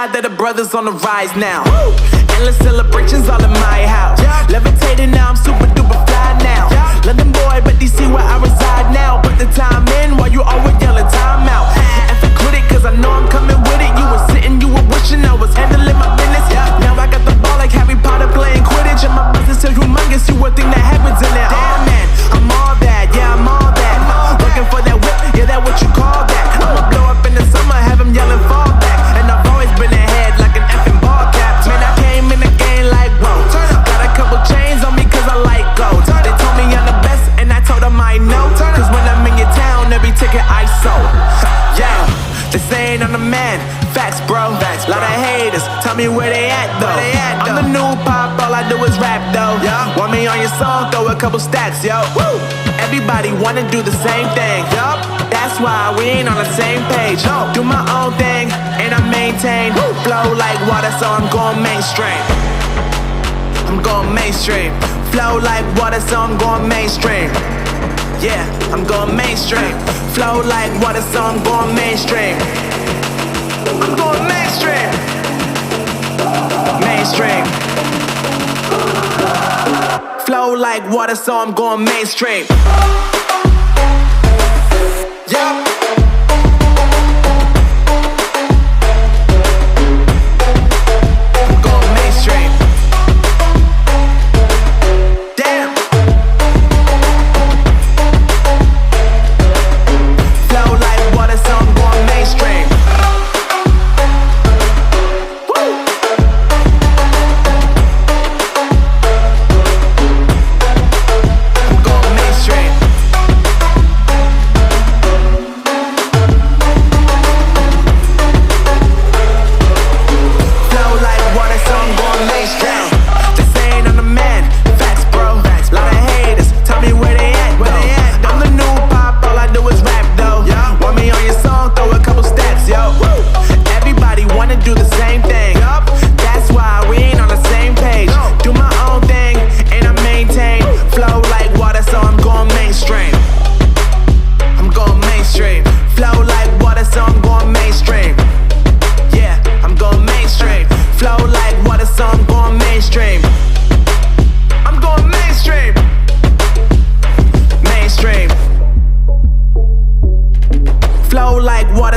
God that the brothers on the rise now. Woo! Endless celebrations all in my house. Yeah. Levitating now, I'm super duper fly now. Yeah. London boy, but DC where I reside now. Put the time in while you always yelling time out. And for quit it, cause I know I'm coming with it. You were sitting, you were wishing I was handling my business. Yeah. Now I got the ball like Harry Potter playing Quidditch. And my business is humongous, you would think that happens in there. Damn man, I'm all that, yeah I'm all that. Looking for that whip, yeah that what you call that. I'ma blow up in the summer, have him yelling fall back. And I've always been ahead like an effing ball cap. Man, I came in the game like whoa. Got a couple chains on me cause I like gold. They told me I'm the best and I told them I know. Cause when I'm in your town, every ticket I sold. Yeah, they saying I'm the man. Facts bro, lot of haters, tell me where they at though. I'm the new pop, all I do is rap though. Want me on your song, throw a couple stacks, yo. Woo! Everybody wanna do the same thing, yup. That's why we ain't on the same page. Do my own thing, and I maintain. Flow like water, so I'm going mainstream. I'm going mainstream. Flow like water, so I'm going mainstream. Yeah, I'm going mainstream. Flow like water, so I'm going mainstream. I'm going mainstream. Mainstream. Flow like water, so I'm going mainstream. Yeah. I'm going mainstream. Damn. Flow like water, so I'm going mainstream.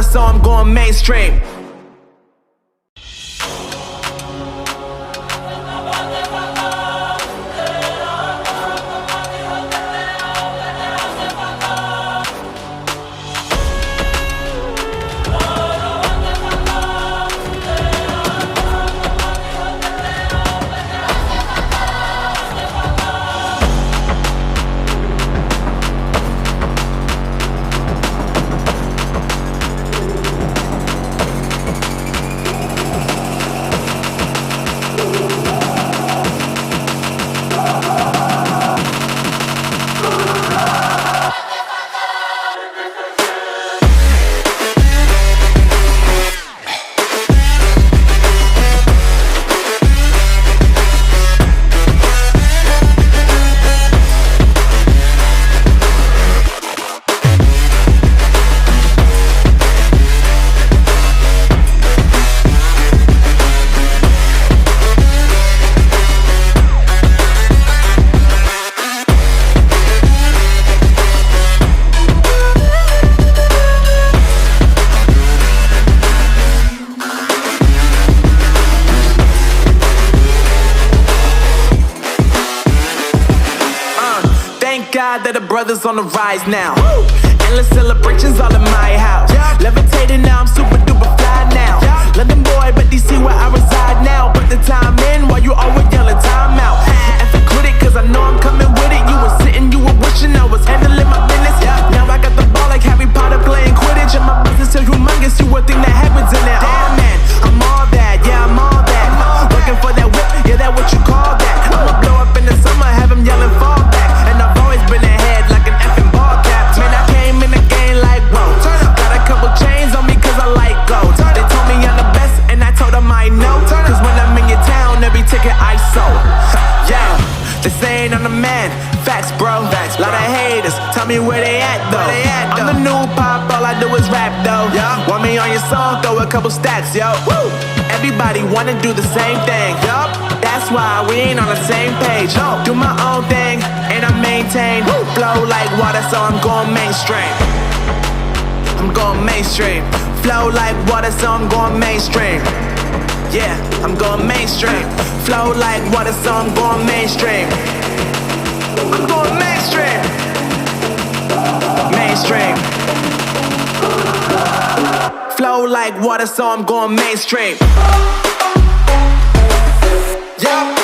So I'm going mainstream. God that the brothers on the rise now. Woo! Endless celebrations all in my house. Yeah. Levitating now, I'm super duper fly now. Yeah. London boy, but DC where I reside now. Put the time in while you always yelling time out. And for quit it, cause I know I'm coming with it. You were sitting, you were wishing I was handling my business. Yeah. Now I got the ball like Harry Potter playing Quidditch. And my business is humongous, you would think that happens in there. Damn man, I'm all that, yeah I'm all that. Looking for that whip, yeah that what you call that. I'ma blow up in the summer, have him yelling fall back. And I've always been ahead like an effing ball cap. Man, I came in the game like whoa. Got a couple chains on me cause I like gold. They told me I'm the best and I told them I know. Cause when I'm in your town, every ticket I sold. Yeah, they saying I'm the man. Facts bro, lot of haters, tell me where they at though. I'm the new pop, all I do is rap though. Want me on your song, throw a couple stacks, yo. Woo! Everybody wanna do the same thing, yup. That's why we ain't on the same page. No, do my own thing, and I maintain. Woo! Flow like water, so I'm going mainstream. I'm going mainstream. Flow like water, so I'm going mainstream. Yeah, I'm going mainstream. Flow like water, so I'm going mainstream. I'm going mainstream. Mainstream. Flow like water, so I'm going mainstream. Yeah.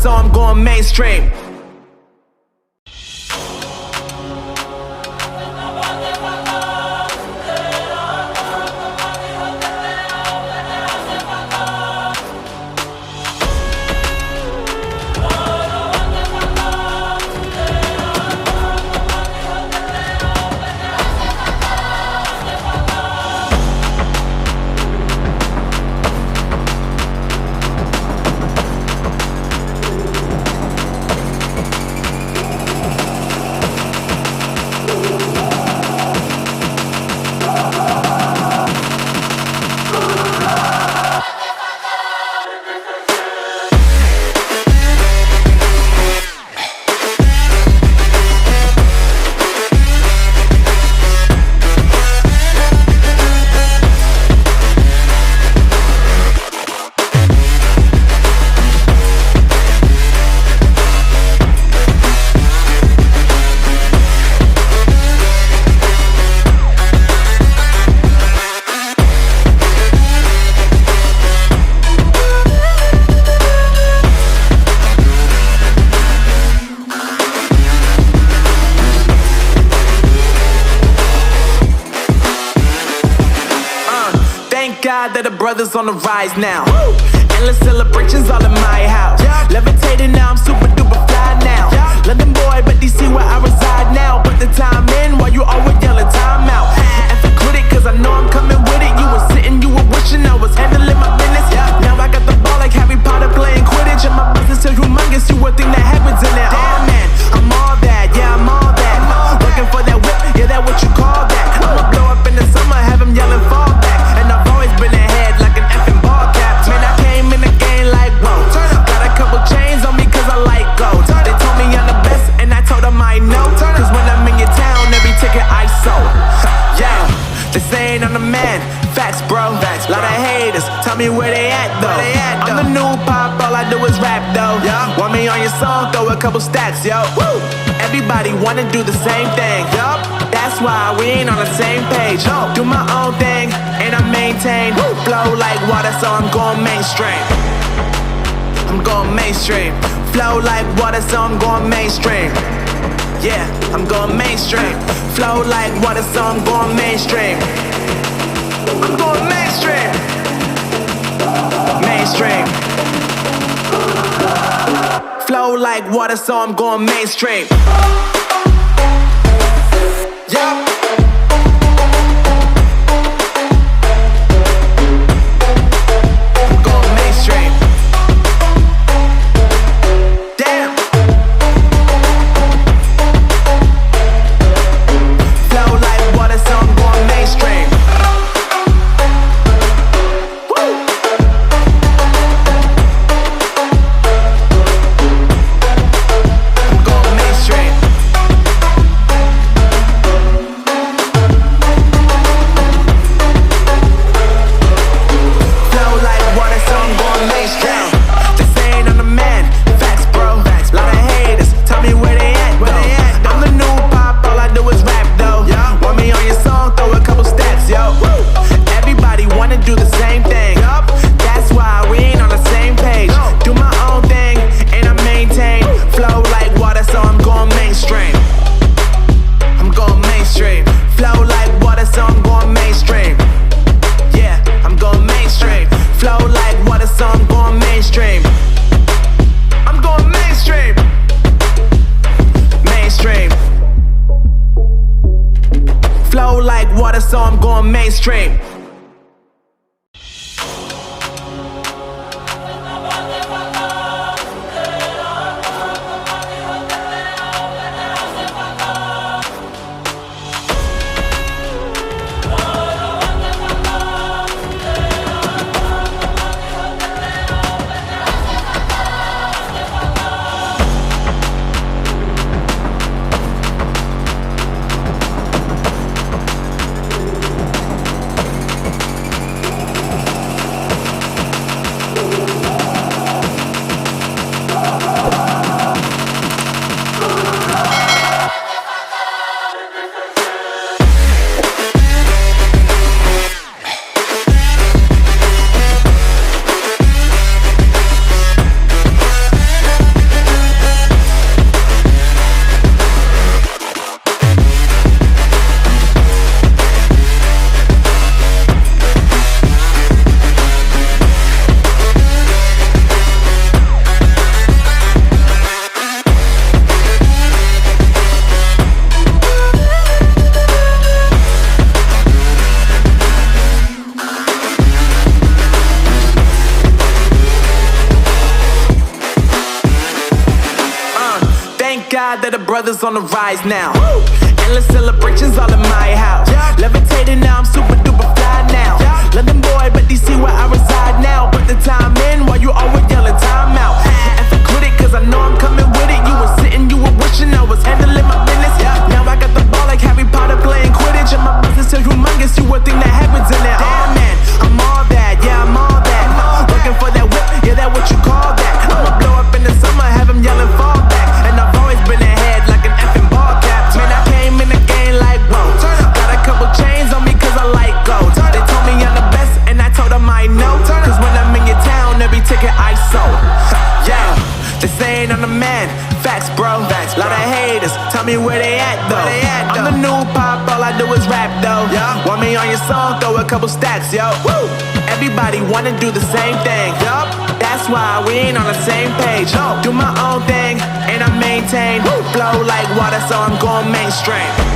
So I'm going mainstream. God that the brothers on the rise now. Woo! Endless celebrations all in my house. Yeah. Levitating now, I'm super duper fly now. Yeah. London boy, but DC where I reside now. Put the time in while you always yelling time out. And for critic, cause I know I'm coming with it. You were sitting, you were wishing I was handling my business. Yeah. Now I got the ball like Harry Potter playing Quidditch. And my business so humongous, you would think that happens in there. Damn man, I'm all that, yeah, I'm all that. Looking for that whip, yeah, that what you call that. I'ma blow up in the summer, have him yelling fall back. And I've always been ahead like an effing ball cap. Man, I came in the game like, whoa. Got a couple chains on me cause I like gold. They told me I'm the best and I told them I know. Cause when I'm in your town, every ticket I sold. Yeah, they saying I'm the man. Facts, bro. Lot of haters, tell me where they at though. I'm the new pop, all I do is rap though. Want me on your song, throw a couple stacks, yo. Woo! Everybody wanna do the same thing, yup. That's why we ain't on the same page. Do my own thing, and I maintain. Flow like water, so I'm going mainstream. I'm going mainstream. Flow like water, so I'm going mainstream. Yeah, I'm going mainstream. Flow like water, so I'm going mainstream. I'm going mainstream. Mainstream. Flow like water, so I'm going mainstream. Yeah. water, so I'm going mainstream. God that the brothers on the rise now. Endless celebrations all in my house. Levitating now, I'm super duper fly now. London boy, but DC where I reside now. Put the time in while you always yelling time out. And for critic, cause I know I'm coming with it. You were sitting, you were wishing I was handling my business. Now I got the ball like Harry Potter playing Quidditch. And my business is humongous, you would think that happens in it. Damn man, I'm all that, yeah I'm all that. Looking for that whip, yeah that what you call that. I'ma blow up in the summer, have him yelling fall back. And I've always been ahead like an effing ball cap. Man, I came in the game like whoa. Got a couple chains on me cause I like gold. They told me I'm the best and I told them I know. Cause when I'm in your town, every ticket I sold. Yeah, they saying I'm the man. Facts bro, lot of haters, tell me where they at though. I'm the new pop, all I do is rap though. Want me on your song, throw a couple stacks, yo. Everybody wanna do the same thing. That's why we ain't on the same page. Do my own thing and I maintain. Flow like water, so I'm going mainstream.